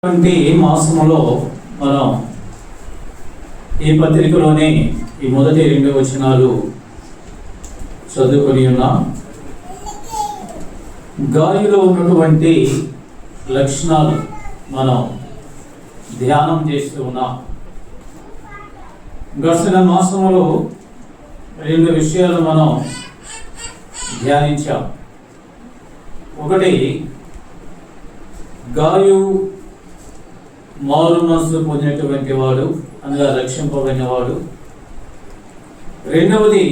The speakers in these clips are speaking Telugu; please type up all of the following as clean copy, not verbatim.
మాసములో మనం ఈ పత్రికలోనే ఈ మొదటి 2 వచనాలు చదువుకొని ఉన్నాం. గాలిలో ఉన్నటువంటి లక్షణాలు మనం ధ్యానం చేస్తూ ఉన్నాం. గడిచిన మాసంలో 2 విషయాలు మనం ధ్యానించాం. ఒకటి, గాయు మారు మనసు పొందినటువంటి వాడు, అనగా రక్షింపబడిన వాడు. రెండవది,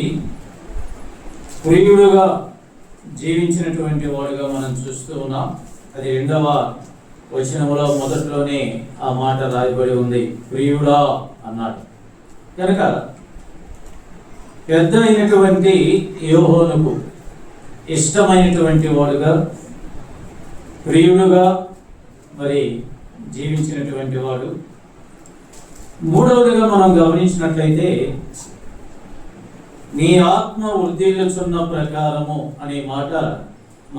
ప్రియుడుగా జీవించినటువంటి వాడుగా మనం చూస్తూ ఉన్నాం. అది 2వ వచనములో మొదట్లోనే ఆ మాట రాయబడి ఉంది, ప్రియుడా అన్నాడు. కనుక పెద్ద అయినటువంటి యోహోనుకు ఇష్టమైనటువంటి వాడుగా, ప్రియుడుగా మరి జీవించినటువంటి వాడు. మూడవదిగా మనం గమనించినట్లయితే, నీ ఆత్మ వృద్ధిల్లుచున్న ప్రకారము అనే మాట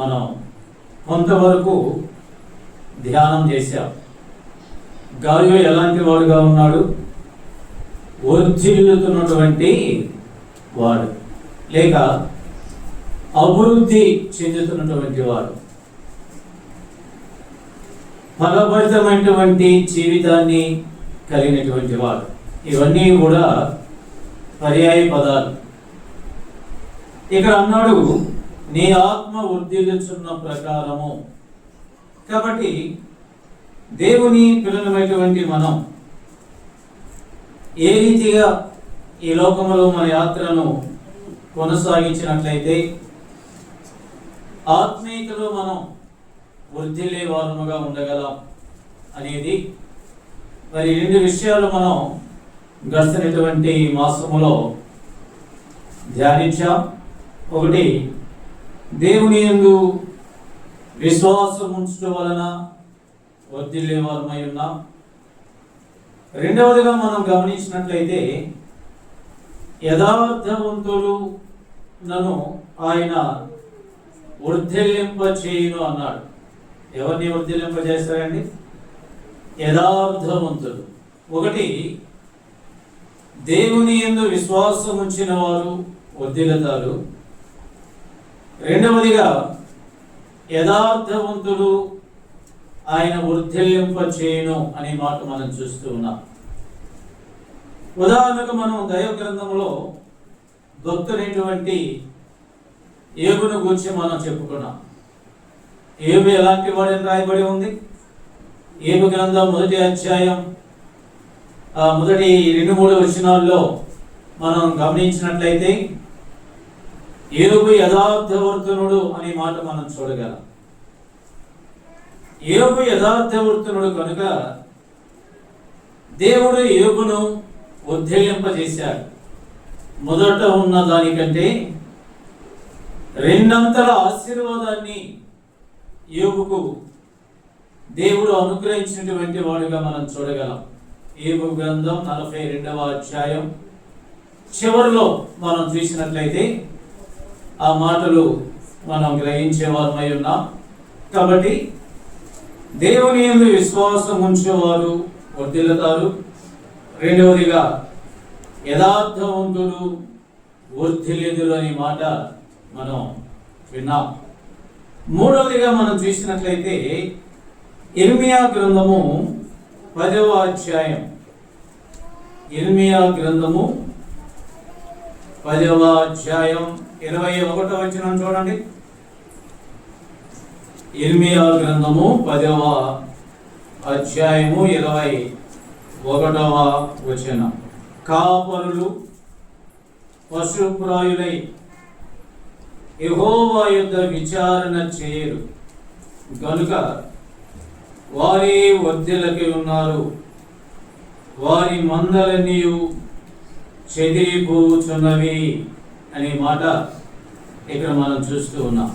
మనం కొంతవరకు ధ్యానం చేశాం. గాలిలో ఎలాంటి వాడుగా ఉన్నాడు? వృద్ధిల్లుతున్నటువంటి వాడు, లేక అభివృద్ధి చెందుతున్నటువంటి వాడు, ఫలభరితమైనటువంటి జీవితాన్ని కలిగినటువంటి వాడు. ఇవన్నీ కూడా పర్యాయ పదాలు. ఇక్కడ అన్నాడు, నీ ఆత్మ వృద్ధిల్లుచున్న ప్రకారము. కాబట్టి దేవుని పిల్లలమైనటువంటి మనం ఏ రీతిగా ఈ లోకంలో మన యాత్రను కొనసాగించినట్లయితే ఆత్మీయతలో మనం వృద్ధిల్లే వారముగా ఉండగలం అనేది మరి 2 విషయాలు మనం గడిచినటువంటి మాసములో ధ్యానించాం. ఒకటి, దేవుని యందు విశ్వాసం ఉంచడం వలన వృద్ధిల్లే వారమై ఉన్నాం. రెండవదిగా మనం గమనించినట్లయితే, యథార్థవంతులు నన్ను ఆయన వృద్ధిల్లింప చేయును అన్నాడు. ఎవరిని వృద్ధిల్లింపజేస్తారండి? యథార్థవంతులు. ఒకటి, దేవుని యందు విశ్వాసం ఉంచిన వారు వృద్ధిల్లుతారు. రెండవదిగా, యథార్థవంతులు ఆయన వృద్ధిల్లింప చేయును అనే మాట మనం చూస్తూ ఉన్నాం. ఉదాహరణకు మనం దైవ గ్రంథంలో భక్తుడైనటువంటి యోబును గురించి మనం చెప్పుకున్నాం. యోబు ఎలాంటి వాడని రాయబడి ఉంది? యోబు గ్రంథం 1వ అధ్యాయం మొదటి 2-3 వచనాల్లో మనం గమనించినట్లయితే, యోబు యథార్థవర్తనుడు అనే మాట మనం చూడగలం. యోబు యథార్థవర్తనుడు కనుక దేవుడు యోబును వృద్ధిల్లింపజేశాడు. మొదట ఉన్న దానికంటే 2 అంతల ఆశీర్వాదాన్ని యోబుకు దేవుడు అనుగ్రహించినటువంటి వాడుగా మనం చూడగలం. యోబు గ్రంథం 42వ అధ్యాయం చివరిలో మనం చూసినట్లయితే ఆ మాటలు మనం గ్రహించేవారమై ఉన్నాం. కాబట్టి దేవుని యందు విశ్వాసం ఉంచేవారు వర్ధిల్లుతారు. రెండవదిగా, యథార్థవంతులు వర్ధిల్లుదురు అనే మాట మనం విన్నాం. మూడవదిగా మనం చూసినట్లయితే, ఇర్మియా గ్రంథము 10వ అధ్యాయం, ఇర్మియా గ్రంథము 10వ అధ్యాయం 21వ వచనం చూడండి. ఇర్మియా గ్రంథము 10వ అధ్యాయము 21వ వచనం. కాపరులు పశుప్రాయులై యెహోవా యొద్ద విచారణ చేయరు గనుక వారి వర్ధిల్లకై ఉన్నారు, వారి మందలన్నీ చెదిరిపోచున్నవి అనే మాట ఇక్కడ మనం చూస్తూ ఉన్నాం.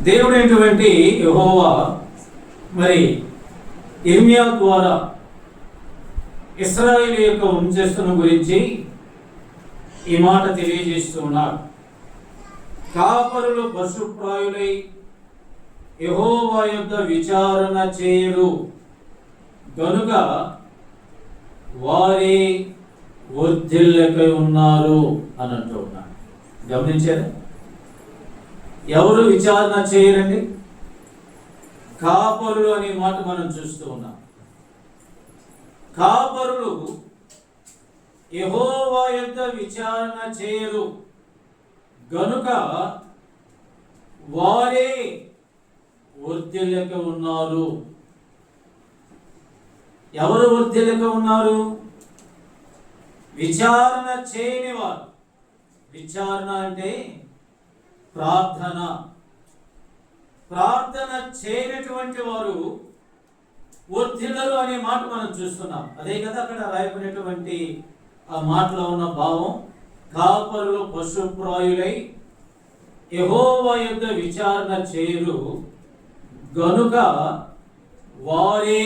దేవుడైనటువంటి యెహోవా మరి ఇర్మియా ద్వారా ఇశ్రాయేలు యొక్క వంశస్థుల గురించి ఈ మాట తెలియజేస్తూ ఉన్నాడు. కాపరులు పశుప్రాయులై యెహోవా యొద్ద విచారణ చేయరు గనుక వారి వర్ధిల్లకై ఉన్నారు అని అంటూ ఉన్నాడు. గమనించారా? ఎవరు విచారణ చేయరండి? కాపరులు అనే మాట మనం చూస్తూ ఉన్నాం. కాపరులు యెహోవా యొద్ద విచారణ చేయరు గనుక వారే వర్ధిల్లక ఉన్నారు. ఎవరు వర్ధిల్లక ఉన్నారు? విచారణ చేయని వారు. విచారణ అంటే ప్రార్థన. ప్రార్థన చేయనటువంటి వారు వర్ధిల్లరు అనే మాట మనం చూస్తున్నాం. అదే కదా అక్కడ రాయబడినటువంటి ఆ మాటలో ఉన్న భావం. కాపరులు పశుప్రాయులై యెహోవా యొద్ద విచారణ చేయరు గనుక వారే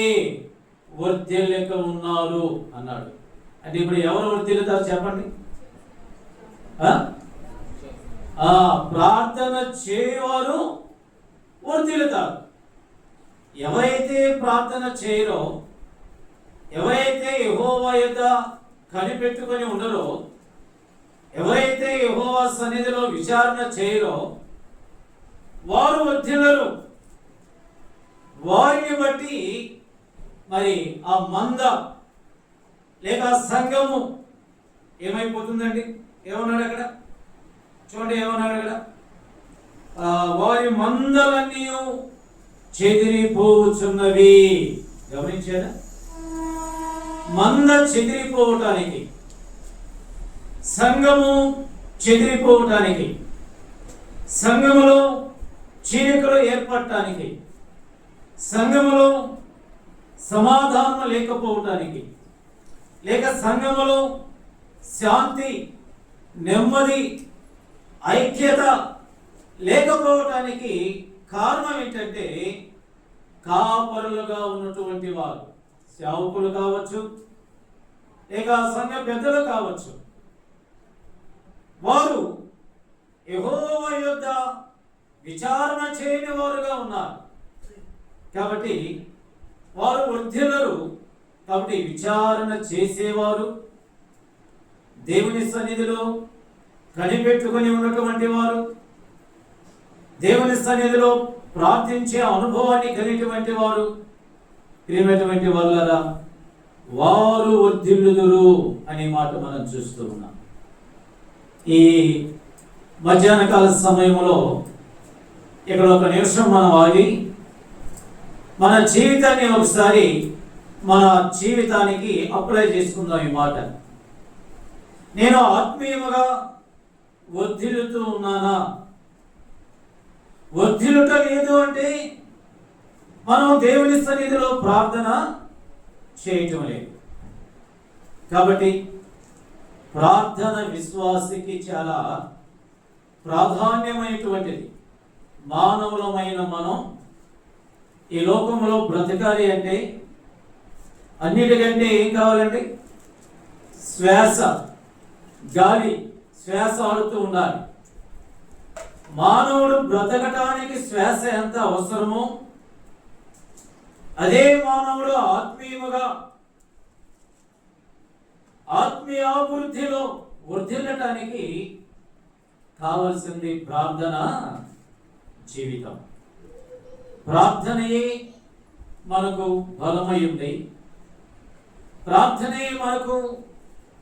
వర్ధిల్లక ఉన్నారు అన్నాడు. అంటే ఇప్పుడు ఎవరు వర్ధిల్లుతారు చెప్పండి? ప్రార్థన చేయవారు వర్ధిల్లుతారు. ఎవరైతే ప్రార్థన చేయరో, ఎవరైతే యెహోవా యొద్ద కనిపెట్టుకొని ఉండరో, ఎవరైతే యెహోవా సన్నిధిలో విచారణ చేయరో వారు వర్ధిల్లరు. వారిని బట్టి మరి ఆ మంద లేక సంఘము ఏమైపోతుందండి? ఏమన్నాడు అక్కడ? చూడండి ఏమన్నాడు అక్కడ? వారి మందలన్నీ చెదిరిపోచున్నవి. గమనించారా? మంద చెదిరిపోవటానికి, సంఘము చెదిరిపోవటానికి, సంఘములో చీలికలు ఏర్పడటానికి, సంఘములో సమాధానం లేకపోవటానికి, లేక సంఘములో శాంతి, నెమ్మది, ఐక్యత లేకపోవటానికి కారణం ఏంటంటే కాపరులుగా ఉన్నటువంటి వారు, సేవకులు కావచ్చు, లేక సంఘ పెద్దలు కావచ్చు, వారు యెహోవా యొద్ద విచారణ చేయని వారుగా ఉన్నారు. కాబట్టి వారు వర్ధిల్లరు. కాబట్టి విచారణ చేసేవారు, దేవుని సన్నిధిలో కనిపెట్టుకొని ఉన్నటువంటి వారు, దేవుని సన్నిధిలో ప్రార్థించే అనుభవాన్ని కలిగినటువంటి వారు, ప్రియమైనటువంటి వాళ్ళరా, వారు వర్ధిల్లుదురు అనే మాట మనం చూస్తూ ఉన్నాం. ఈ మధ్యాహ్న కాల సమయంలో ఇక్కడ ఒక నిమిషం మనం ఆగి మన జీవితాన్ని ఒకసారి మన జీవితానికి అప్లై చేసుకుందాం. ఈ మాట, నేను ఆత్మీయముగా వర్ధిల్లుతూ ఉన్నానా? వర్ధిల్లుట లేదు అంటే మనం దేవుని సన్నిధిలో ప్రార్థన చేయటం లేదు. కాబట్టి ప్రార్థన విశ్వాసికి చాలా ప్రాధాన్యమైనటువంటిది. మానవులమైన మనం ఈ లోకంలో బ్రతకాలి అంటే అన్నిటికంటే ఏం కావాలండి? శ్వాస, గాలి, శ్వాస ఆడుతూ ఉండాలి. మానవుడు బ్రతకటానికి శ్వాస ఎంత అవసరమో అదే మానవుడు ఆత్మీయముగా ఆత్మీయాభివృద్ధిలో వర్ధిల్లటానికి కావలసింది ప్రార్థన జీవితం. ప్రార్థనయే మనకు బలమై ఉంది, ప్రార్థనే మనకు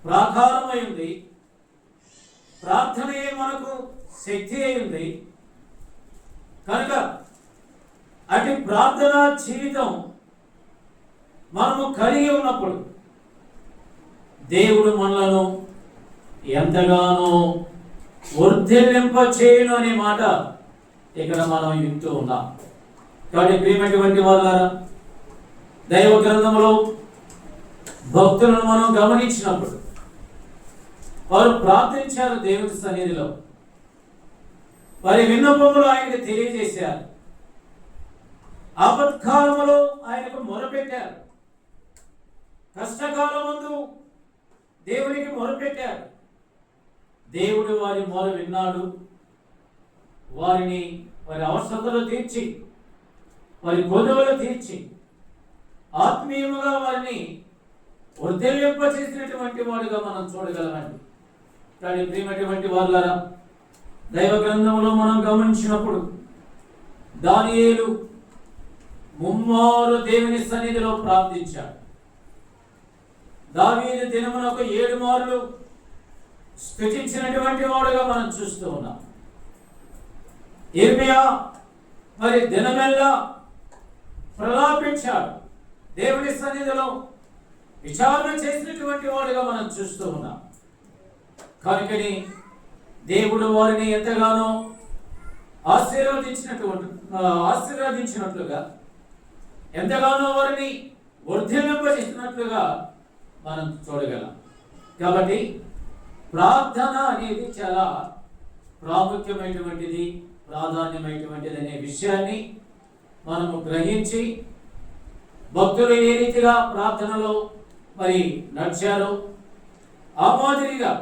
ప్రాకారమై ఉంది, ప్రార్థనే మనకు శక్తి అయి ఉంది. కనుక అటు ప్రార్థనా జీవితం మనము కలిగి ఉన్నప్పుడు దేవుడు మనలను ఎంతగానో వర్ధిల్లింప చేయను అనే మాట ఇక్కడ మనం వింటూ ఉన్నాం. కాబట్టి ప్రియమైనటువంటి వాళ్ళారా, దైవ గ్రంథంలో భక్తులను మనం గమనించినప్పుడు వారు ప్రార్థించారు దేవుని సన్నిధిలో, వారి విన్నపములు ఆయనకు తెలియజేశారు, ఆపత్కాలములో ఆయనకు మొరపెట్టారు, కష్టకాలమందు దేవునికి మొరపెట్టారు. దేవుడు వారి మొర విన్నాడు, వారి అవసరతలు తీర్చి వారి కొదవలు తీర్చి ఆత్మీయముగా వారిని వర్ధిల్లింప చేసినటువంటి వాడుగా మనం చూడగలమండి. కానీ ప్రియమైనటువంటి వాళ్ళరా, దైవ గ్రంథంలో మనం గమనించినప్పుడు దానియేలు ముమ్మారు దేవుని సన్నిధిలో ప్రార్థించాడు. దావీదు దినమునకు 7 మార్లు స్తుతించినటువంటి వాడుగా మనం చూస్తూ ఉన్నాం. యిర్మీయా మరి దినమెల్లా ప్రలాపించాడు, దేవుని సన్నిధిలో విచారణ చేసినటువంటి వాడుగా మనం చూస్తూ ఉన్నాం. కనుకని దేవుడు వారిని ఎంతగానో ఆశీర్వదించినట్లుగా ఎంతగానో వారిని వర్ధిల్లింపజేసినట్లుగా మనం చూడగలం. కాబట్టి ప్రార్థన అనేది చాలా ప్రాముఖ్యమైనటువంటిది, ప్రాధాన్యమైనటువంటిది అనే విషయాన్ని మనము గ్రహించి భక్తులు ఏ రీతిగా ప్రార్థనలో మరి నడిచారో ఆ మాదిరిగా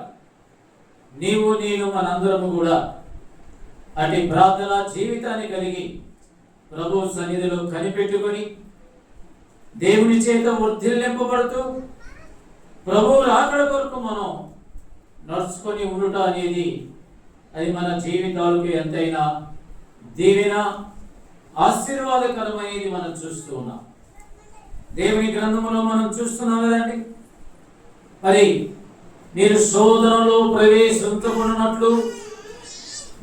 నేను మనందరము కూడా అటు ప్రార్థన జీవితాన్ని కలిగి ప్రభు సన్నిధిలో కనిపెట్టుకొని దేవుని చేత వర్ధిల్లింపబడుతూ ప్రభు రాకడ కొరకు మనం నడుచుకొని ఉండుట అనేది అది మన జీవితాలకు ఎంతైనా దీవెన ఆశీర్వాదకరమైనది మనం చూస్తూ ఉన్నాం. దేవుని గ్రంథంలో మనం చూస్తున్నాం కదండి, మరి మీరు శోధనలో ప్రవేశించకున్నట్లు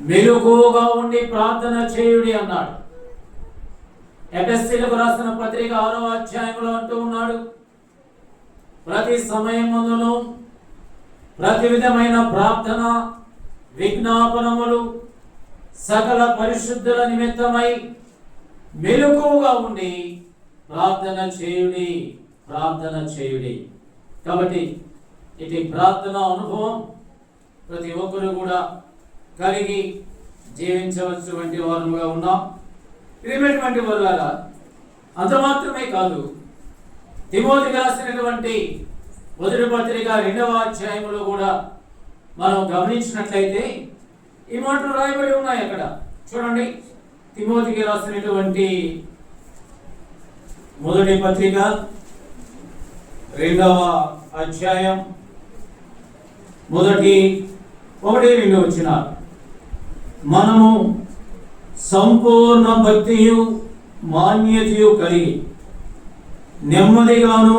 మెలకువగా ఉండి ప్రార్థన చేయుడి అన్నాడు. ఎఫెసీయులకు రాసిన పత్రిక 6వ అధ్యాయంలో అంటూ ఉన్నాడు, ప్రతి సమయమును ప్రతి విధమైన ప్రార్థన విజ్ఞాపనములు సకల పరిశుద్ధుల నిమిత్తమై మెలకువగా ఉండి ప్రార్థన చేయుడి. కాబట్టి ఇది ప్రార్థన అనుభవం ప్రతి ఒక్కరు కూడా కలిగి జీవించవలసినటువంటి వారుగా ఉన్నాం. ప్రియమైనటువంటి వారులారా, అంత మాత్రమే కాదు, తిమోతికి రాసినటువంటి మొదటి పత్రిక 2వ అధ్యాయంలో కూడా మనం గమనించినట్లయితే ఈ మాటలు రాయబడి ఉన్నాయి. అక్కడ చూడండి, తిమోతికి రాసినటువంటి మొదటి పత్రిక 2వ అధ్యాయం 1-2 వచనాలు, మనము సంపూర్ణ భక్తియు మాన్యతయు కలిగి నెమ్మదిగాను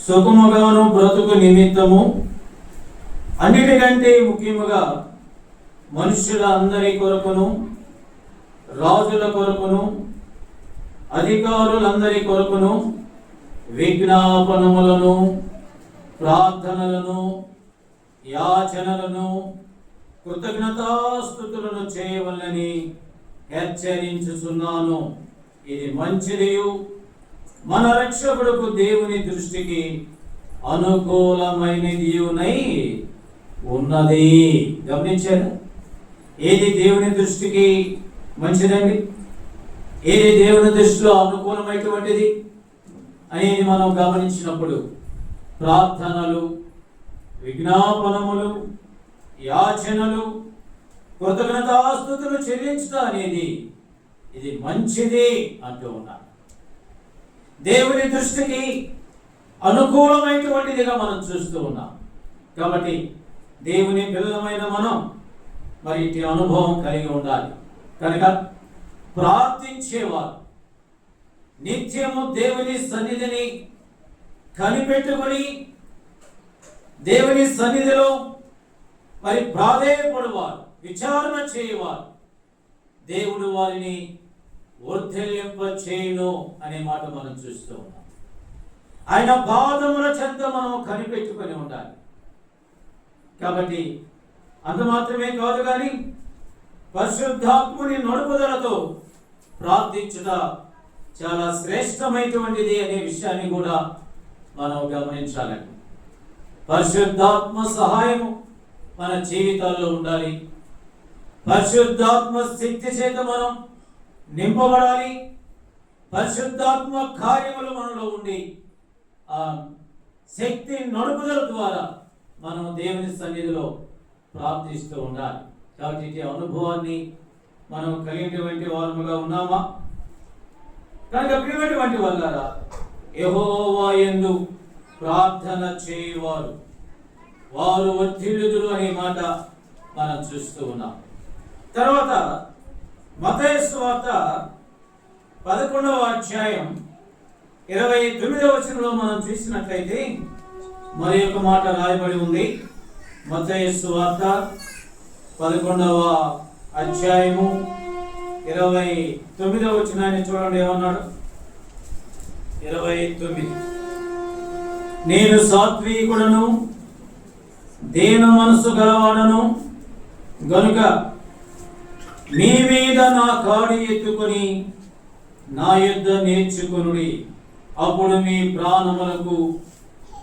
సుఖముగాను బ్రతుకు నిమిత్తము అన్నిటికంటే ముఖ్యముగా మనుష్యుల అందరి కొరకును రాజుల కొరకును అధికారులందరి కొరకును విజ్ఞాపనములను ప్రార్థనలను యాచనలను కృతజ్ఞతాస్తుతులను చేయవలనని హెచ్చరించుచున్నాను. ఇది మంచిదియు మన రక్షకుడుకు దేవుని దృష్టికి అనుకూలమైనదియునై ఉన్నది. గమనించారు, ఏది దేవుని దృష్టికి మంచిదండి, ఏది దేవుని దృష్టిలో అనుకూలమైనటువంటిది అనేది మనం గమనించినప్పుడు ప్రార్థనలు, విజ్ఞాపనములు, యాచనలు, కృతజ్ఞతాస్తుతులు చెల్లించడం అనేది ఇది మంచిది అంటూ ఉన్నారు. దేవుని దృష్టికి అనుకూలమైనటువంటిదిగా మనం చూస్తూ ఉన్నాం. కాబట్టి దేవుని పిల్లలమైన మనం మరి ఇటు అనుభవం కలిగి ఉండాలి. కనుక ప్రార్థించేవారు నిత్యము దేవుని సన్నిధిని కనిపెట్టుకొని దేవుని సన్నిధిలో మరి ప్రాధేయపడువారు, విచారణ చేయవారు, దేవుడు వారిని వర్ధిల్లింప చేయును అనే మాట మనం చూస్తూ ఉన్నాం. ఆయన పాదముల చెంత మనం కనిపెట్టుకొని ఉండాలి. కాబట్టి అంత మాత్రమే కాదు, కానీ పరిశుద్ధాత్ముని నడుపుదలతో ప్రార్థించుట చాలా శ్రేష్టమైనటువంటిది అనే విషయాన్ని కూడా మనం గమనించాలండి. పరిశుద్ధాత్మ సహాయము మన జీవితాల్లో ఉండాలి. పరిశుద్ధాత్మ శక్తి చేత మనం నింపబడాలి. పరిశుద్ధాత్మ కార్యములు మనలో ఉండి ఆ శక్తి నడుపుదల ద్వారా మనం దేవుని సన్నిధిలో ప్రార్థిస్తూ ఉండాలి. కాబట్టి ఈ అనుభవాన్ని మనం కలిగినటువంటి వారముగా ఉన్నామా? కనుక ప్రియమైనటువంటి వాళ్ళారా, యెహోవా యందు ప్రార్థన చేయవారు వారు వర్ధిల్లుదురు అనే మాట మనం చూస్తూ ఉన్నాం. తర్వాత మత్తయి సువార్త 11వ అధ్యాయం 29వ వచనంలో మనం చూసినట్లయితే మరి ఒక మాట రాయబడి ఉంది. మత్తయి సువార్త 11వ అధ్యాయము 29వ వచనాన్ని చూడండి. ఏమన్నాడు? 29, నేను సాత్వికుడను దీన మనసు గలవాడను గనుక మీ మీద నా కాడి ఎత్తుకొని నా యొద్ద నేర్చుకొనుడి, అప్పుడు మీ ప్రాణములకు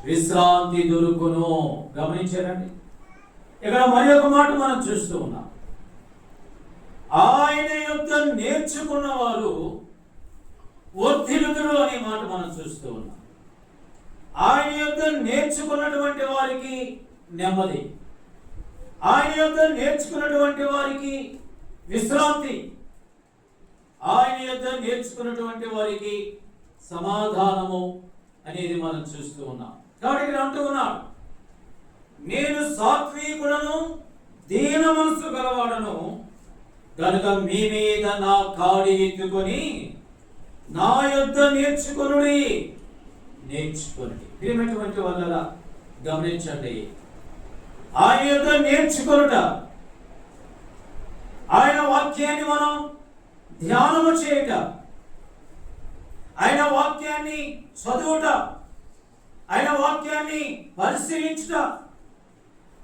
విశ్రాంతి దొరుకును. గమనించారండి, ఇక్కడ మరి ఒక మాట మనం చూస్తూ ఉన్నాం. ఆయన యొద్ద నేర్చుకున్న వారు వర్ధిల్లుదురు అనే మాట మనం చూస్తూ ఉన్నాం. ఆయన యొద్ద నేర్చుకున్నటువంటి వారికి నెమ్మది, ఆయన యొద్ద నేర్చుకున్నటువంటి వారికి విశ్రాంతి, ఆయన యొద్ద నేర్చుకున్నటువంటి వారికి సమాధానము అనేది మనం చూస్తూ ఉన్నాం. కాబట్టి ఇక్కడ అంటూ ఉన్నాడు, నేను సాత్వికుడను దీన మనసు గలవాడను కనుక మీ మీద నా కాడి ఎత్తుకొని నా యొద్ద నేర్చుకొనుడి. ప్రియమైనటువంటి వాళ్ళ గమనించండి, ఆయన యొద్ద నేర్చుకొనుట, ఆయన వాక్యాన్ని మనం ధ్యానము చేయుట, ఆయన వాక్యాన్ని చదువుట, ఆయన వాక్యాన్ని పరిశీలించుట,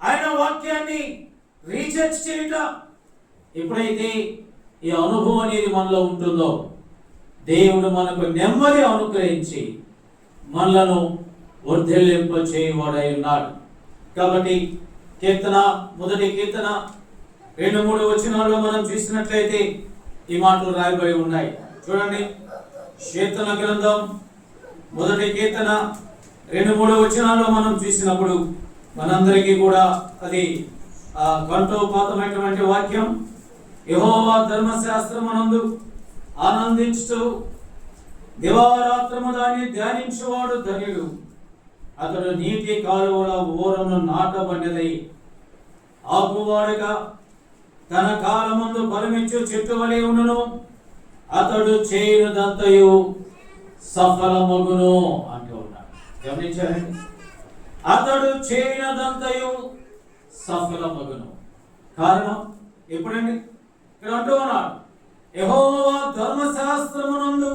ఆయన వాక్యాన్ని రీసెర్చ్ చేయుట. ఎప్పుడైతే ఈ అనుభవం అనేది మనలో ఉంటుందో దేవుడు మనకు నెమ్మది అనుగ్రహించి మనలను వర్ధిల్లింప చేయవాడై ఉన్నాడు. కాబట్టి కీర్తన, మొదటి కీర్తన 2-3 వచనాల్లో మనం చూసినట్లయితే ఈ మాటలు రాయబడి ఉన్నాయి. చూడండి, కీర్తన గ్రంథం మొదటి కీర్తన 2-3 వచనాల్లో మనం చూసినప్పుడు మనందరికీ కూడా అది కంఠోపాతమైనటువంటి వాక్యం. యెహోవా ధర్మశాస్త్రమునందు ఆనందించుతూ దివారాత్రము దాన్ని ధ్యానించువాడు ధన్యుడు, అతడు నీటి కాలువల ఓరను నాటబడినదై ఆకువాడగా తన కాలమందు ఫలమిచ్చు చెట్టు వలె ఉండును, అతడు చేయనిదంతయు సఫలమగును అంటూ ఉన్నాడు. గమనించారండి, అతడు చేయనిదంతయు సఫలమగును. కారణం ఎప్పుడండి? ఇక్కడ అంటూ ఉన్నాడు, యెహోవా ధర్మశాస్త్రమునందు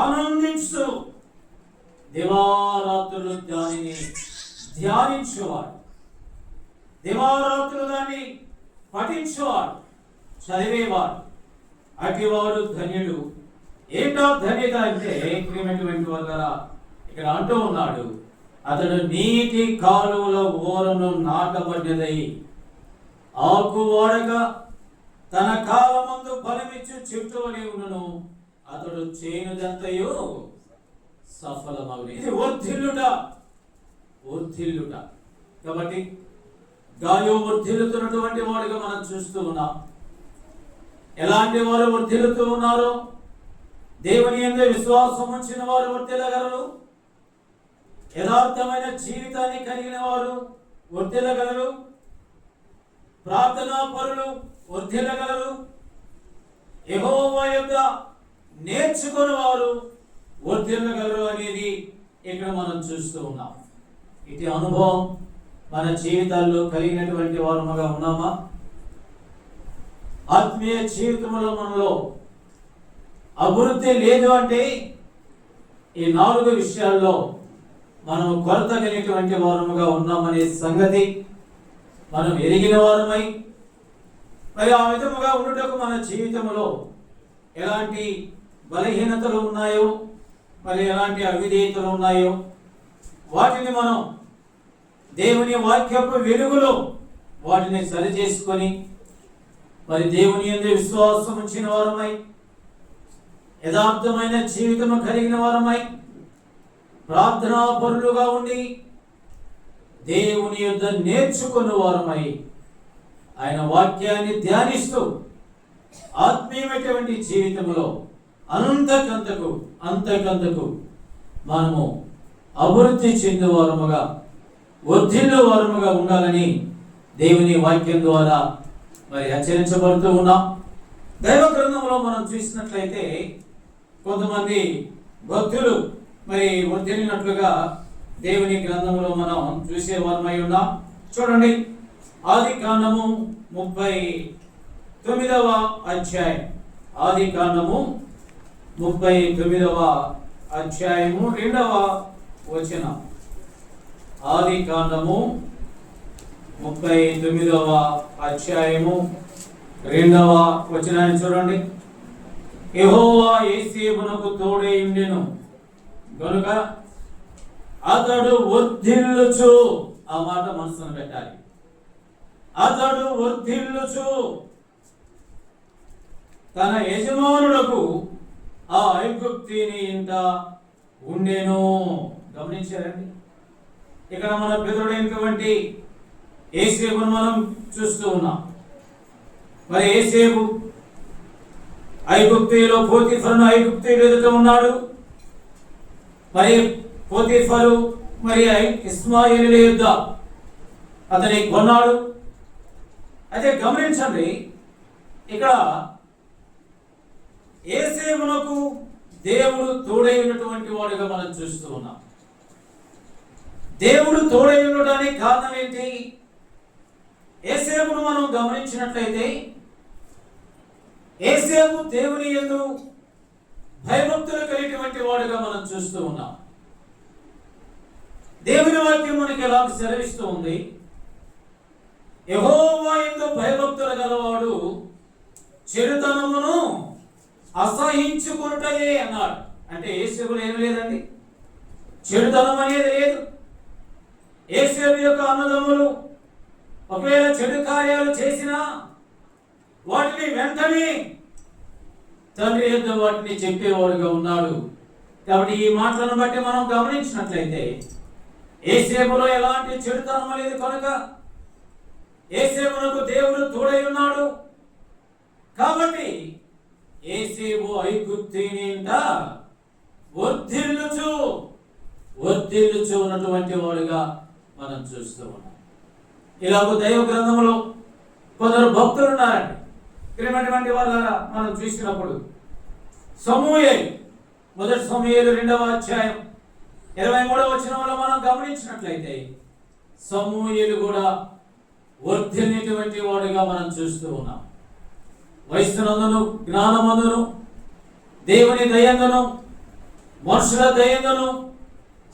ఆనందించు దివారాత్రులు దానిని ధ్యానించేవాడు, దివారాత్రులు దాన్ని పఠించేవాడు, చదివేవాడు, అటివాడు ధన్యుడు. ఏంటో ధన్యత అంటే ప్రియమైనటువంటి వాళ్ళ ఇక్కడ అంటూ ఉన్నాడు, అతడు నీటి కాలువల ఓరను నాటబడినదై ఆకువాడగా తన కాలమందు ఫలమిచ్చు చెట్టు వలె ఉండును, అతడు చేయనిదంతయు సఫలమగును. ఇది వర్ధిల్లుట. కాబట్టి గాయో వర్ధిల్లుతున్నటువంటి వాడుగా మనం చూస్తూ ఉన్నాం. ఎలాంటి వారు వర్ధిల్లుతూ ఉన్నారో, దేవుని యందు విశ్వాసం ఉంచిన వారు వర్ధిల్లగలరు, యథార్థమైన జీవితాన్ని కలిగిన వారు వర్ధిల్లగలరు, ప్రార్థనా పరులు వర్ధిల్లగలరు, యెహోవా యొద్ద నేర్చుకుని వారు వర్ధిల్లగలరు అనేది ఇక్కడ మనం చూస్తూ ఉన్నాం. ఇటు అనుభవం మన జీవితాల్లో కలిగినటువంటి వారముగా ఉన్నామా? ఆత్మీయ జీవితంలో మనలో అభివృద్ధి లేదు అంటే ఈ 4 విషయాల్లో మనం కొరత కలిగినటువంటి వారముగా ఉన్నామనే సంగతి మనం ఎరిగిన వారమై, మరి ఆ విధముగా ఉండటకు మన జీవితంలో ఎలాంటి బలహీనతలు ఉన్నాయో, మరి ఎలాంటి అవిధేయతలు ఉన్నాయో వాటిని మనం దేవుని వాక్యపు వెలుగులో వాటిని సరిచేసుకొని మరి దేవుని యందు విశ్వాసం ఉంచిన వారమై, యథార్థమైన జీవితము కలిగిన వారమై, ప్రార్థనా పరులుగా ఉండి దేవుని యొద్ద నేర్చుకున్న వారమై, ఆయన వాక్యాన్ని ధ్యానిస్తూ ఆత్మీయమైనటువంటి జీవితంలో అంతకంతకు మనము అభివృద్ధి చెందేవారముగా, వర్ధిల్లే వారముగా ఉండాలని దేవుని వాక్యం ద్వారా మరి హెచ్చరించబడుతూ ఉన్నాం. దైవ గ్రంథంలో మనం చూసినట్లయితే కొంతమంది భక్తులు మరి వర్ధిల్లినట్లుగా దేవుని గ్రంథంలో మనం చూసేవారమై ఉన్నాం. చూడండి, ఆదికాండము 39వ అధ్యాయం, ఆదికాండము 39వ అధ్యాయము 2వ వచనం. ఆదికాండము 39వ అధ్యాయము 2వ వచనాన్ని చూడండి. యెహోవా యోసేపునకు తోడై ఉండెను గనుక అతడు వర్ధిల్లుచు, ఆ మాట మనసును పెట్టాలి, అతడు వర్ధిల్లుచు తన యజమానులకు ఆ ఐగుప్తీని ఇంట ఉండెను. గమనించారండి, ఇక్కడ మన పితరుడైనటువంటి యోసేపును మనం చూస్తూ ఉన్నాం. మరి యోసేపు ఐగుప్తీలో పోతీఫరును ఐగుప్తీయుడు ఎదుట ఉన్నాడు. మరి పోతీఫరు మరి ఇస్మాయిలీయుల యొద్ద అతని కొన్నాడు. అయితే గమనించండి, ఇక్కడ యోసేపునకు దేవుడు తోడై ఉన్నటువంటి వాడుగా మనం చూస్తూ ఉన్నాం. దేవుడు తోడై ఉండడానికి కారణం ఏంటి? యోసేపును మనం గమనించినట్లయితే యోసేపు దేవుని యందు భయభక్తులు కలిగినటువంటి వాడుగా మనం చూస్తూ ఉన్నాం. దేవుని వాక్యం మనకి ఎలా సెలవిస్తూ ఉంది? యెహోవా యందు భయభక్తులు గలవాడు చెడుతనమును అసహించుకొనుటయే అన్నాడు. అంటే యోసేపులో ఏం లేదండి, చెడుతనం అనేది లేదు. యోసేపు యొక్క అన్నదమ్ములు ఒకవేళ చెడు కార్యాలు చేసినా వాటిని వెంటనే తండ్రి యొద్ద వాటిని చెప్పేవాడుగా ఉన్నాడు. కాబట్టి ఈ మాటలను బట్టి మనం గమనించినట్లయితే యోసేపులో ఎలాంటి చెడుతనం లేదు కనుక యోసేపునకు దేవుడు తోడై ఉన్నాడు. కాబట్టి యోసేపు ఐగుప్తీని ఇంట వర్ధిల్లుచు ఉన్నటువంటి వాడుగా మనం చూస్తూ ఉన్నాం. ఇలాగ దైవ గ్రంథంలో కొందరు భక్తులు ఉన్నారండి. ప్రియమైనటువంటి వాళ్ళ మనం చూసినప్పుడు సమూయేలు, మొదటి సమూయేలు 2వ అధ్యాయం 23వ వచనంలో మనం గమనించినట్లయితే సమూయేలు కూడా వర్ధిల్లేటువంటి వాడుగా మనం చూస్తూ ఉన్నాం. వయస్సునందును, జ్ఞానమందును, దేవుని దయందును, మనుషుల దయందును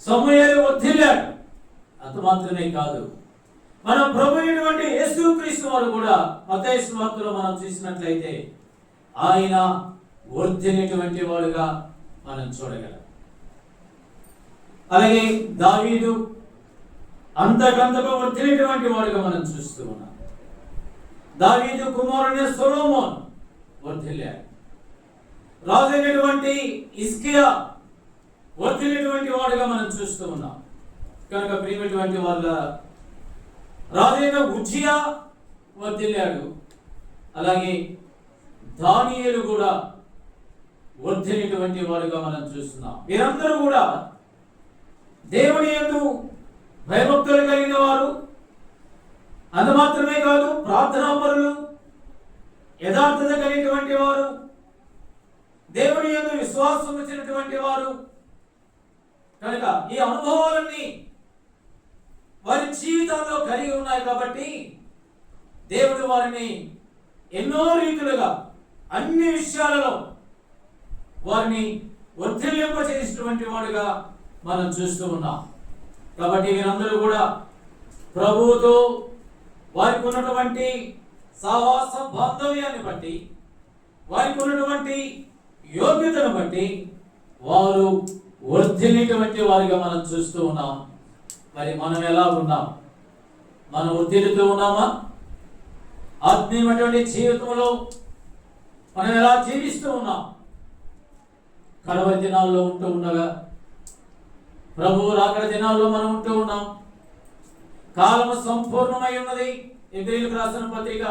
సమూయేలు వర్ధిల్లాడు. అంత మాత్రమే కాదు, మన ప్రభు అయినటువంటి యేసుక్రీస్తు వారు కూడా మత్తయి సువార్తలో మనం చూసినట్లయితే ఆయన వర్ధిల్లేటువంటి వాడుగా మనం చూడగలం. అలాగే దావీదు అంతకంతకు వర్ధిల్లేటువంటి వాడుగా మనం చూస్తూ ఉన్నాం. దావీదు కుమారుని సొలొమోను వర్ధిల్లాడు. రాజైనటువంటి హిజ్కియా వర్ధిల్లేటువంటి వాడుగా మనం చూస్తూ ఉన్నాం. కనుక ప్రియమైనటువంటి వాళ్ళ రాజైన ఉజ్జియా వర్ధిల్లాడు. అలాగే దానియేలు కూడా వర్ధిల్లేటువంటి వాడుగా మనం చూస్తున్నాం. వీరందరూ కూడా దేవుని యందు భయభక్తులు కలిగిన వారు. అది మాత్రమే కాదు, ప్రార్థనాపరులు, యథార్థత కలిగినటువంటి వారు, దేవుని యందు విశ్వాసం వచ్చినటువంటి వారు. కనుక ఈ అనుభవాలన్నీ వారి జీవితంలో కలిగి ఉన్నాయి. కాబట్టి దేవుడు వారిని ఎన్నో రీతులుగా అన్ని విషయాలలో వారిని వర్ధిల్లింపచేసినటువంటి వాడుగా మనం చూస్తూ ఉన్నాం. కాబట్టి వీరందరూ కూడా ప్రభువుతో వారికి ఉన్నటువంటి సహవాస బాంధవ్యాన్ని బట్టి, వారికి ఉన్నటువంటి యోగ్యతను బట్టి వారు వర్ధిల్లేటువంటి వారిగా మనం చూస్తూ ఉన్నాం. మరి మనం ఎలా ఉన్నాం? మనం వర్ధిల్లుతూ ఉన్నామా? ఆత్మీయమైనటువంటి జీవితంలో మనం ఎలా జీవిస్తూ ఉన్నాం? కడవరి దినాల్లో ఉంటూ ఉండగా, ప్రభువు రాకడ దినాల్లో మనం ఉంటూ ఉన్నాం. కాలము సంపూర్ణమై ఉన్నది. ఎబ్రీయులకు రాసిన పత్రిక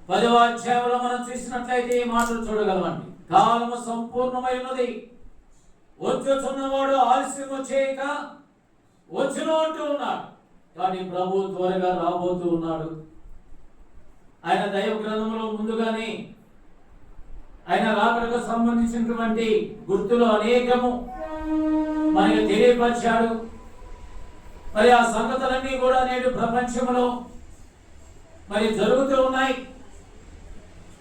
10వ అధ్యాయంలో మనం చూసినట్లయితే ఈ మాటలు చూడగలమండి. కాలము సంపూర్ణమై ఉన్నది, వచ్చుచున్నవాడు ఆలస్యము చేయక వచ్చును అంటూ ఉన్నాడు. కానీ ప్రభు త్వరగా రాబోతూ ఉన్నాడు. ఆయన దైవ గ్రంథంలో ముందుగానే ఆయన రాకడకు సంబంధించినటువంటి గుర్తులు అనేకము మనకి తెలియపరిచాడు. మరి ఆ సంగతులన్నీ కూడా నేడు ప్రపంచంలో మరి జరుగుతూ ఉన్నాయి.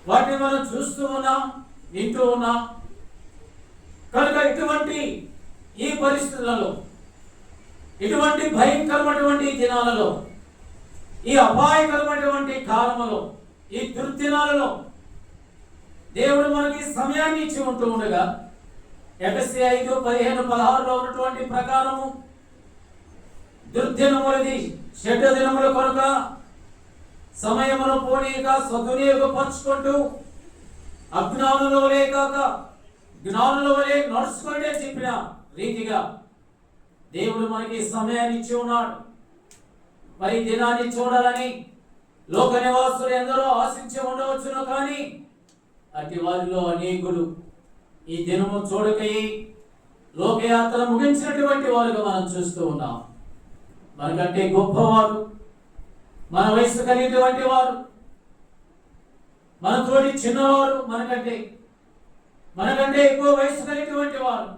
వాటిని మనం చూస్తూ ఉన్నాం, వింటూ ఉన్నాం. కనుక ఇటువంటి ఈ పరిస్థితులలో, ఇటువంటి భయంకరమైనటువంటి దినాలలో, ఈ అపాయకరమైనటువంటి కాలంలో, ఈ దుర్దినాలలో దేవుడు మనకి సమయాన్ని ఇచ్చి ఉంటూ ఉండగా ఎఫెసీ 5:15-16 ఉన్నటువంటి ప్రకారము దుర్దినములది చెడ్డ దినముల కొరక సమయమును పోనీక సద్వినియోగపరుచుకుంటూ అజ్ఞానుల వలె కాక జ్ఞానుల వలె నడుచుకుంటే చెప్పిన రీతిగా దేవుడు మనకి సమయాన్ని ఇచ్చి ఉన్నాడు. మరి దినాన్ని చూడాలని లోక నివాసులు ఎందరో ఆశించి ఉండవచ్చును. కానీ అట్టి వారిలో అనేకులు ఈ దినము చూడకయి లోకయాత్ర ముగించినటువంటి వారుగా మనం చూస్తూ ఉన్నాం. మనకంటే గొప్పవారు, మన వయసు కలిగినటువంటి వారు, మన తోటి చిన్నవారు, మనకంటే ఎక్కువ వయసు కలిగినటువంటి వారు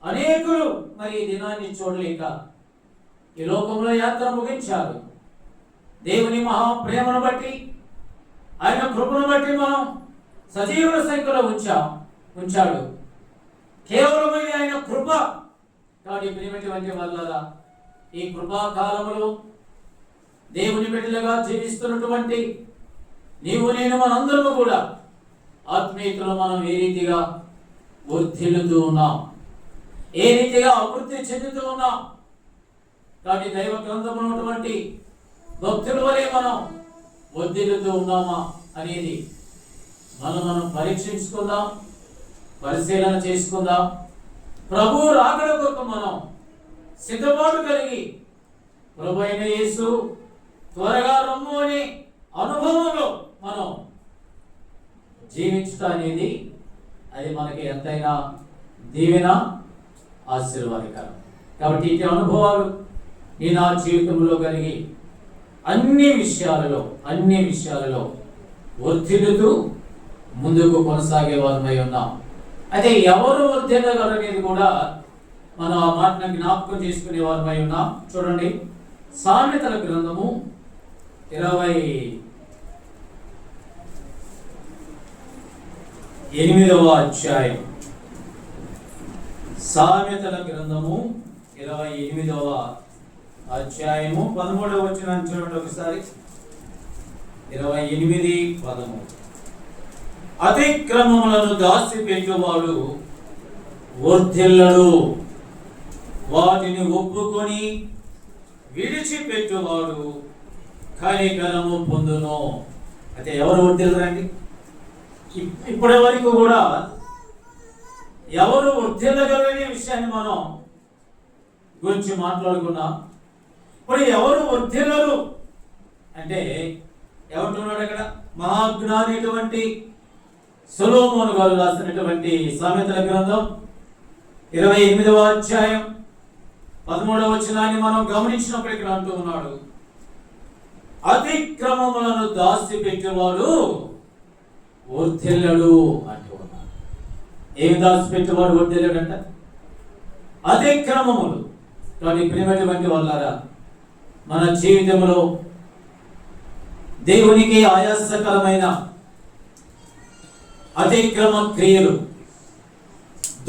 అనేకులు మరి ఈ దినాన్ని చూడలేక ఈ లోకంలో యాత్ర ముగించారు. దేవుని మహాప్రేమను బట్టి, ఆయన కృపను బట్టి మనం సజీవుల సంఖ్యలో ఉంచాడు. కేవలం ఆయన కృప. కాబట్టి ప్రియమైనటువంటి వాళ్ళరా, ఈ కృపాకాలములో దేవుని బిడ్డలుగా జీవిస్తున్నటువంటి నీవు నేను మనందరము కూడా ఆత్మీయతలో మనం ఏ రీతిగా వర్ధిల్లుతూ ఉన్నాం, ఏ రీతిగా అభివృద్ధి చెందుతూ ఉన్నాం. కాబట్టి దైవ గ్రంథంలో ఉన్నటువంటి భక్తుల వలె మనం వర్ధిల్లుతూ ఉన్నామా అనేది మనం పరీక్షించుకుందాం, పరిశీలన చేసుకుందాం. ప్రభు రాకడ కొరకు మనం సిద్ధపాటు కలిగి ప్రభు అయిన యేసు త్వరగా రమ్ము అనే అనుభవంలో మనం జీవించడం అనేది అది మనకి ఎంతైనా దీవెన, ఆశీర్వాదకరం. కాబట్టి ఇటు అనుభవాలు నీ నా జీవితంలో కలిగి అన్ని విషయాలలో వర్ధిల్లుతూ ముందుకు కొనసాగే వారమై ఉన్నాం. అయితే ఎవరు వర్ధిల్లగలరు అనేది కూడా మనం ఆ మాటను జ్ఞాపకం చేసుకునే వారమై ఉన్నాం. చూడండి, సామెతల గ్రంథము 28వ అధ్యాయం. సామెతల గ్రంథము 28వ అధ్యాయము 13వ వచనాన్ని చూడండి ఒకసారి. 28:13. అతిక్రమములను దాచిపెట్టువాడు వర్ధిల్లడు, వాటిని ఒప్పుకొని విడిచిపెట్టువాడు కనికరము పొందును. అయితే ఎవరు వర్ధిల్లరండి? ఇప్పటి వరకు కూడా ఎవరు వర్ధిల్లగలనే విషయాన్ని మనం గురించి మాట్లాడుకున్నాం. ఇప్పుడు ఎవరు వర్ధిల్లరు అంటే ఏమంటున్నాడు అక్కడ? మహాజ్ఞానైనటువంటి సొలొమోను గారు రాసినటువంటి సామెతల గ్రంథం 28వ అధ్యాయం 13వ వచనాన్ని మనం గమనించినప్పుడు ఇక్కడ అంటూ ఉన్నాడు, అతిక్రమములను దాచిపెట్టేవాడు వర్ధిల్లడు అంటూ ఉన్నాడు. ఏమి దాచిపెట్టేవాడు వర్ధిల్లడు అంట? అతిక్రమములు. కానీ ప్రియమైనటువంటి వాళ్ళారా, మన జీవితంలో దేవునికి ఆయాసకరమైన అతిక్రమ క్రియలు,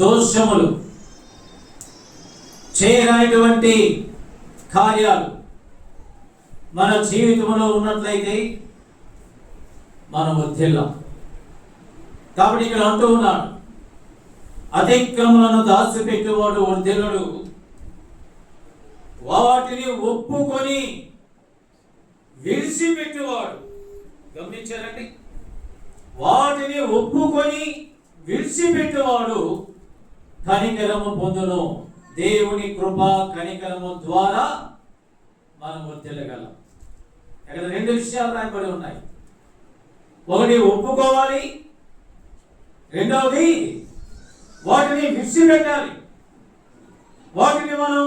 దోషములు, చేయనటువంటి కార్యాలు మన జీవితంలో ఉన్నట్లయితే మనం వర్ధిల్లం. కాబట్టి ఇక్కడ అంటూ ఉన్నాడు, అతిక్రమలను దాచిపెట్టేవాడు వర్ధిల్లడు, వాటిని ఒప్పుకొని విడిచిపెట్టేవాడు. గమనించారండి? వాటిని ఒప్పుకొని విడిచిపెట్టేవాడు కనికరము పొందును. దేవుని కృప కనికరము ద్వారా మనం వర్ధిల్లగలం. ఇక్కడ 2 విషయాలు రాయబడి ఉన్నాయి. ఒకటి ఒప్పుకోవాలి, రెండవది వాటిని విడిచిపెట్టాలి, వాటిని మనం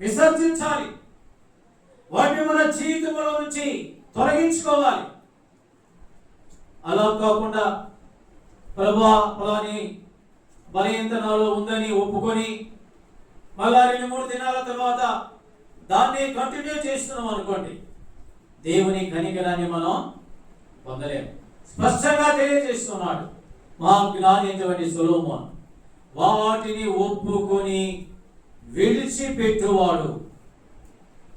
విసర్జించాలి, వాటిని మన జీవితంలో నుంచి తొలగించుకోవాలి. అలా కాకుండా ప్రభువా ఫలాని బలహీనతలో ఉందని ఒప్పుకొని మళ్ళా 2-3 దినాల తర్వాత దాన్ని కంటిన్యూ చేస్తున్నాం అనుకోండి, దేవుని కనికరాన్ని మనం పొందలేము. స్పష్టంగా తెలియజేస్తున్నాడు మా జ్ఞాని అయినటువంటి సొలొమోను, వాటిని ఒప్పుకొని విడిచిపెట్టువాడు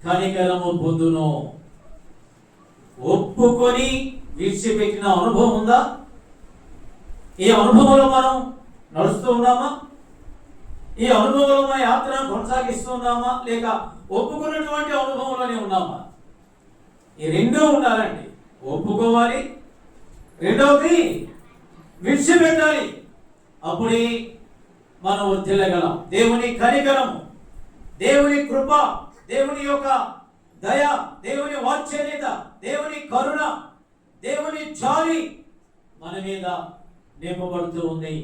కనికరము పొందును. ఒప్పుకొని విడిచిపెట్టిన అనుభవం ఉందా? ఈ అనుభవంలో మనం నడుస్తూ ఉన్నామా? ఈ అనుభవంలో మన యాత్రను కొనసాగిస్తున్నామా, లేక ఒప్పుకున్నటువంటి అనుభవంలోనే ఉన్నామా? ఈ రెండూ ఉండాలండి. ఒప్పుకోవాలి, రెండవది విడిచిపెట్టాలి. అప్పుడే మనం వర్ధిల్లగలం. దేవుని కనికరము, దేవుని కృప, దేవుని యొక్క దయ, దేవుని వాత్సల్యత, దేవుని కరుణ, దేవుని జాలి మన మీద నింపబడుతూ ఉంది.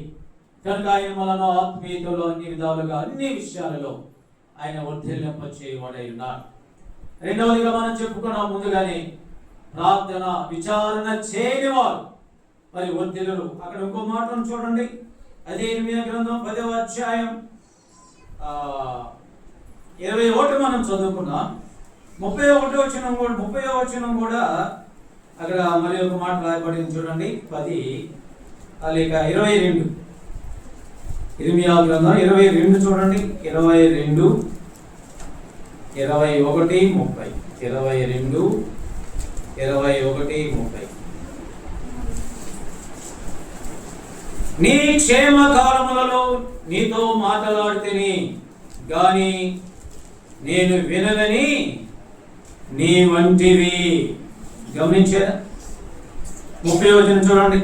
కనుక ఆయన మనలో ఆత్మీయతలో అన్ని విధాలుగా అన్ని విషయాలలో ఆయన వర్ధిల్లింప చేయబడి ఉన్నారు. రెండవదిగా మనం చెప్పుకున్నాం ముందుగానే, ప్రార్థన విచారణ చేయని వారు మరి వర్ధిల్లులు. అక్కడ ఇంకో మాటను చూడండి, అదే ఇర్మియా గ్రంథం 10వ అధ్యాయం 21 మనం చదువుకున్నాం. 30వ వచనం కూడా అక్కడ మరి ఒక మాట రాయబడింది చూడండి. 10 లేక 22 ఇర్మియా గ్రంథం 22 చూడండి. 22, 21, 30. 22, 21, 30. నీ క్షేమ కాలములలో నీతో మాట్లాడితేని గాని నేను వినదని నీ వంటివి. గమనించారా? 30వ వచనం చూడండి.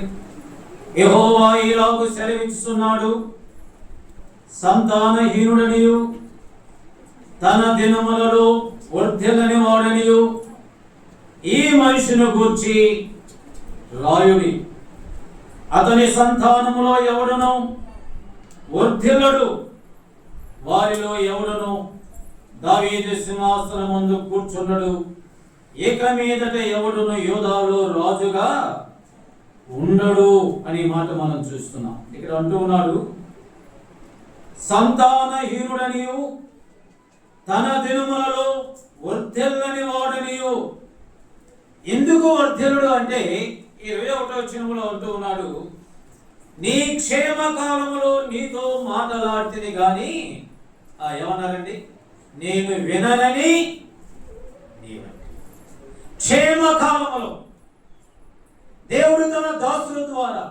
యెహోవా ఇలాగు సెలవిస్తున్నాడు, సంతానహీనుడనియు తన దినములలో వర్ధిల్లని వాడనియు ఈ మనిషిని గూర్చి రాయుడి. అతని సంతానములో ఎవడును వర్ధిల్లడు, వారిలో ఎవడును దావీదు సింహాసనం ముందు కూర్చున్నాడు, ఇక మీదట ఎవడును యోధాలో రాజుగా ఉండడు అనే మాట మనం చూస్తున్నాం. ఇక్కడ అంటూ ఉన్నాడు, సంతానహీనుడనియు తన దినములలో వర్ధిల్లని వాడనియు. ఎందుకు వర్ధిల్లుడు అంటే 21వ వచనంలో అంటూ ఉన్నాడు, నీ క్షేమ కాలములో నీతో మాట్లాడితే గాని ఏమన్నారండి? నేను విననని క్షేమ కాలములో దేవుడు తన దాసుల ద్వారా,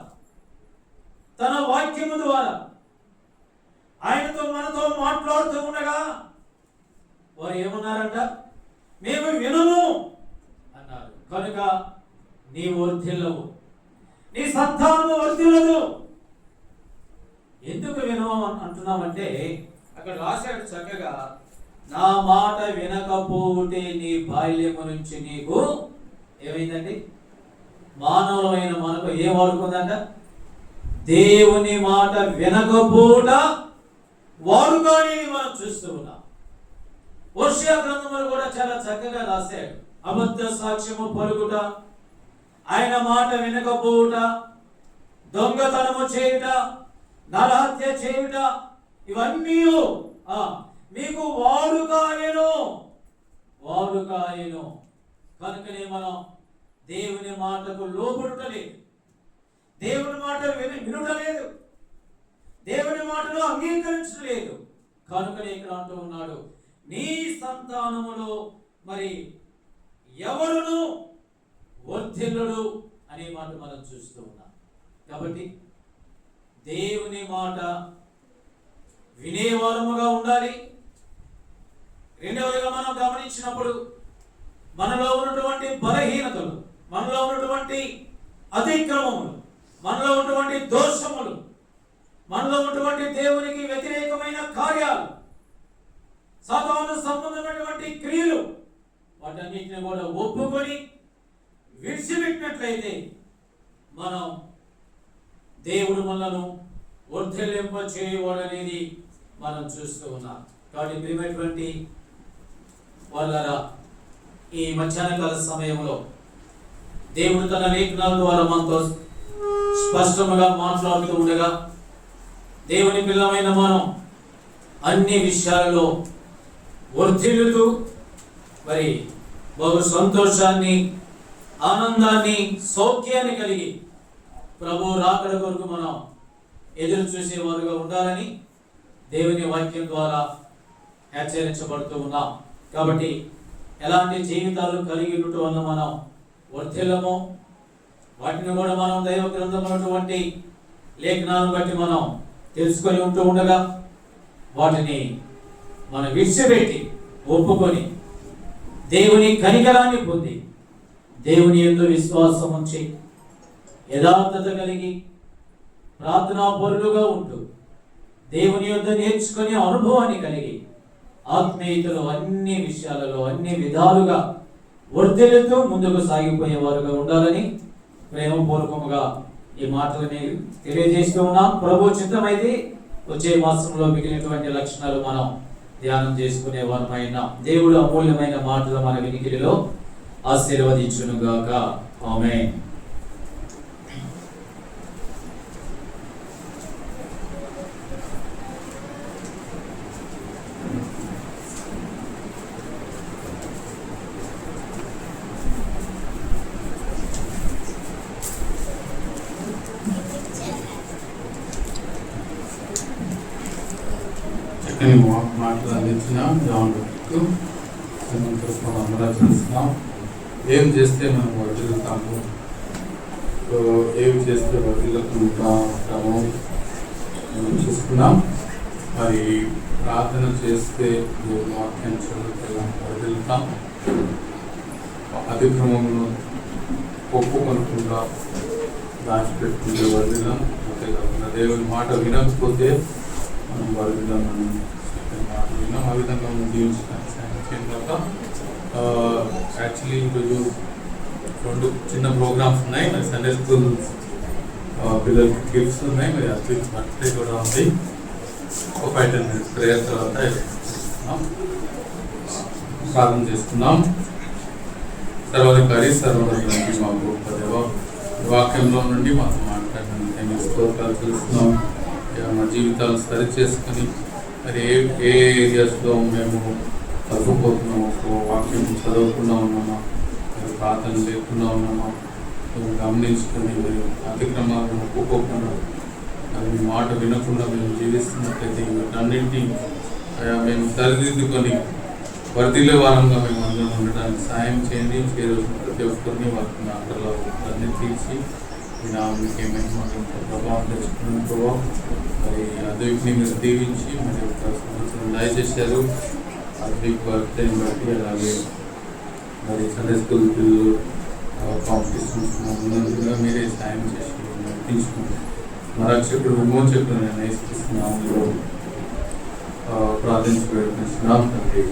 తన వాక్యము ద్వారా ఆయనతో మనతో మాట్లాడుతూ ఉండగా వారు ఏమన్నారంట? మేము వినము అన్నారు. కనుక నీ వర్ధిల్లవు, నీ సంతానము వర్ధిల్లదు. ఎందుకు వినము అంటున్నామంటే అక్కడ రాశాడు చక్కగా, నా మాట వినకపోతే నీ బాల్యము నుంచి నీకు ఏమైందండి? మానవులైన మనకు ఏం వాడుకుందంట? దేవుని మాట వినకపోట వాడుగానే మనం చూస్తూ ఉన్నాం. హోషేయ గ్రంథంలో కూడా చాలా చక్కగా రాశాడు, అబద్ధ సాక్ష్యము పలుకుట, ఆయన మాట వినకపోవుట, దొంగతనము చేయుట, నరహత్య చేయుట, ఇవన్నీ మీకు వాడుకాయను. కనుకనే మనం దేవుని మాటకు లోబడలేదు, దేవుని మాట వినుటలేదు, దేవుని మాటను అంగీకరించలేదు. కనుకనే ఇక్కడ అంటూ ఉన్నాడు, నీ సంతానములో మరి ఎవరును వర్ధిల్లుడు అనే మాట మనం చూస్తూ ఉన్నాం. కాబట్టి దేవుని మాట వినేవారముగా ఉండాలి. రెండవదిగా మనం గమనించినప్పుడు మనలో ఉన్నటువంటి బలహీనతలు, మనలో ఉన్నటువంటి అతిక్రమములు, మనలో ఉన్నటువంటి దోషములు, మనలో ఉన్నటువంటి దేవునికి వ్యతిరేకమైన కార్యాలు, సాతాను సంబంధమైనటువంటి క్రియలు, వాటన్నిటిని కూడా ఒప్పుకొని విడిచిపెట్టినట్లయితే మనం దేవుడు మనలను వర్ధిల్లింప చేయవాడనేది మనం చూస్తూ ఉన్నాం. కాబట్టి ప్రియమైనటువంటి వాళ్ళరా, ఈ మధ్యాహ్న కాల సమయంలో దేవుడు తన లేఖనాల ద్వారా మనతో స్పష్టంగా మాట్లాడుతూ ఉండగా, దేవుని పిల్లమైన మనం అన్ని విషయాలలో వర్ధిల్లుతూ మరి బహు సంతోషాన్ని, ఆనందాన్ని, సౌఖ్యాన్ని కలిగి ప్రభు రాకడ కొరకు మనం ఎదురు చూసేవారుగా ఉండాలని దేవుని వాక్యం ద్వారా హెచ్చరించబడుతూ ఉన్నాం. కాబట్టి ఎలాంటి జీవితాలు కలిగి ఉండటం వల్ల మనం వర్ధిల్లమో వాటిని కూడా మనం దైవ గ్రంథమైనటువంటి లేఖనాలను బట్టి మనం తెలుసుకొని ఉంటూ ఉండగా వాటిని మనం విడిచిపెట్టి ఒప్పుకొని దేవుని కనికరాన్ని పొంది దేవుని యందు విశ్వాసం ఉంచి యథార్థత కలిగి ప్రార్థనాపరులుగా ఉంటూ దేవుని యొద్ద నేర్చుకునే అనుభవాన్ని కలిగి ఆత్మీయతలో అన్ని విషయాలలో అన్ని విధాలుగా వర్ధిల్లుతూ ముందుకు సాగిపోయేవారుగా ఉండాలని ప్రేమపూర్వకముగా ఈ మాటలని తెలియజేస్తూ ఉన్నాం. ప్రభు చిత్తమైతే వచ్చే మాసంలో మిగిలినటువంటి లక్షణాలు మనం ధ్యానం చేసుకునే వారమైన దేవుడు అమూల్యమైన మాటలు మన వినికిడిలో ఆశీర్వదించునుగాక. ఆమేన్. మాటలు అందించినాం. అందరం చూస్తున్నాం. ఏం చేస్తే మనం వర్ధిల్లుతాము, ఏం చేస్తే వర్ధిల్లుకుంటాము మనం చూసుకున్నాం. మరి ప్రార్థన చేస్తే వాక్యం చదువుతాం, వర్ధిల్లుతాం. అతిక్రమంలో ఒప్పుకొనుకుంటా దాచిపెట్టుకుంటే వర్ధిల్లం. అంతే కాకుండా దేవుని మాట వినకపోతే మనం వర్ధిల్లామని మాట విన్నాం. ఆ విధంగా మనం జీవించడానికి సాయం చేయడం తర్వాత యాక్చువల్లీ ఈరోజు 2 చిన్న ప్రోగ్రామ్స్ ఉన్నాయి. మరి సండే స్కూల్ పిల్లలకి గిఫ్ట్స్ ఉన్నాయి. మరి అట్లీస్ట్ బర్త్డే కూడా ఉంది. ఒక 5-10 minutes ప్రేయర్ తర్వాత ప్రార్థన చేసుకుందాం. సర్వాధికారి సర్వోన్నతునికి మా గొప్ప దేవ, వాక్యంలో నుండి మాకు మాట్లాడడానికి మీ స్తోత్రాలు తెలుస్తున్నాం. మా జీవితాలు సరి చేసుకొని మరి ఏ ఏరియాస్లో మేము తగ్గిపోతున్నామో, వాక్యం చదవకుండా ఉన్నామా, మరి ప్రార్థన లేకుండా ఉన్నామా మేము గమనించుకొని మరి అతిక్రమాలను ఒప్పుకోకుండా మరి మీ మాట వినకుండా మేము జీవిస్తున్నట్లయితే వీటన్నింటినీ మేము సరిదిద్దుకొని వర్ధిల్లే వారంగా మేము అందరం ఉండడానికి సాయం చేయండి. చేరువచ్చిన ప్రతి ఒక్కరిని వారికి ఆటలో అన్ని తీర్చి ఈ నామకి ఏమైనా ప్రభావం తెచ్చుకున్న ప్రభావం మరి అద్వైక్ని మీరు దీవించి మరి ఒక సంవత్సరం దయచేశారు. అద్వైక్ బర్త్డేని బట్టి అలాగే మరి సండే స్కూల్ పిల్లలు కాంపిటీషన్స్ ఉన్నందుగా మీరే సాయం చేసి నడిపించుకుని మా రక్షకుడు విమోచకుడు నేను నేర్పిస్తున్నాము ప్రార్థించి పెడుతున్నాం తండ్రి.